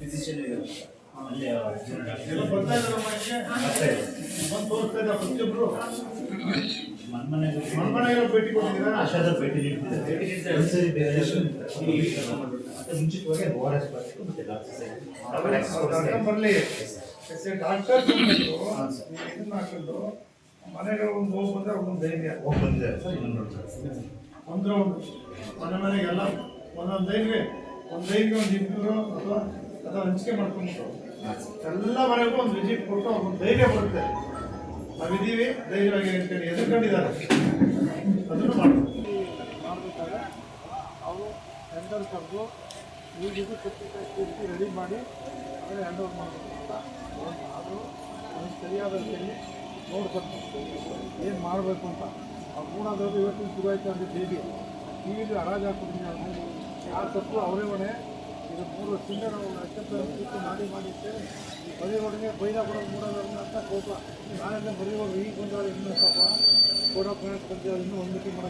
Physician ಅಲ್ಲಿ ಬರ್ತಾ ಇದ್ದಾರೆ ಬಂದು ತೋರಿಸ್ತಾ ಇದ್ದಾರೆ ಪ್ರತಿಯೊಬ್ಬರು ಮನ್ಮನೆಗೆ ಭೇಟಿ ಕೊಟ್ಟಿದ್ದೀರಾ? ಆಶಾದ ಭೇಟಿ ನೀಡ್ತಿದ್ದಾರೆ. ಒಂದ್ಸರಿ ಮುಂಚಿತವಾಗಿ ORS ಮತ್ತೆ ಬರಲಿ ಡಾಕ್ಟರ್ ಇದನ್ನ ಹಾಕೊಂಡು ಮನೆಗೆ ಒಂದು ಹೋಗಿ ಬಂದ್ರೆ ಒಂದು ಧೈರ್ಯ ಹೋಗಿ ಬಂದಿದ್ದಾರೆ ಸರ್. ಇನ್ನೊಂದು ಅಂದ್ರೆ ಒಂದು ಮನೆಗೆಲ್ಲ ಒಂದೊಂದು ಧೈರ್ಯ ಒಂದು ಇಬ್ಬರು ಅಥವಾ ಹಂಚಿಕೆ ಮಾಡ್ಕೊಂಡು ಎಲ್ಲ ಮನೆಗೂ ಒಂದು ವಿಸಿಟ್ ಕೊಟ್ಟು ಒಂದು ಧೈರ್ಯ ಬರುತ್ತೆ. ನಾವಿದ್ದೀವಿ ಧೈರ್ಯವಾಗಿ ಅಂತೇಳಿ ಎದುರ್ಕೊಂಡಿದ್ದಾರೆ. ಅದನ್ನು ಮಾಡ್ಬೇಕಾದ್ರೆ ಅವರು ಟೆಂಡರ್ ಕರೆದು ಈ ರೀತಿ ಪತ್ರಿಕೆ ರೆಡಿ ಮಾಡಿ ಅದನ್ನು ಹ್ಯಾಂಡ್ ಓವರ್ ಮಾಡಬೇಕು ಅಂತ ಆದರೂ ಅದನ್ನು ಸರಿಯಾದ ರೀತಿಯಲ್ಲಿ ನೋಡ್ಕೊಂಡು ಏನು ಮಾಡಬೇಕು ಅಂತ ಅವ್ರು ಮೂಡಾದವರು ಇವತ್ತಿನ ಶುರುವಾಯ್ತು ಅಂದರೆ ಬೇಬಿ ಟಿ ವಿಲಿ ಹರಾಜು ಹಾಕ್ಬಿಟ್ಟಿದ್ದಾರೆ. ಯಾರು ತಪ್ಪು ಅವರೇ ಹೊಣೆ. ಇದು 3 ವರ್ಷದಿಂದ ನಾವು ಅತ್ಯಂತ ಮಾಡಿ ಬರೀರೋಡಿಗೆ ಬೈದ ಕೊಡೋದು ಮೂಡೋದವ್ರನ್ನ ಅಂತ ಕೋಪ ನಾಳೆಲ್ಲ ಬರೀರೋದು ಈಗ ಬಂದವರು ಇನ್ನೂ ಸ್ವಲ್ಪ ಕೊಡೋಕೆ ಬಂದಿದ್ದಾರೆ. ಇನ್ನೂ ಒಂದು ಮೀಟಿಂಗ್ ಮಾಡೋದು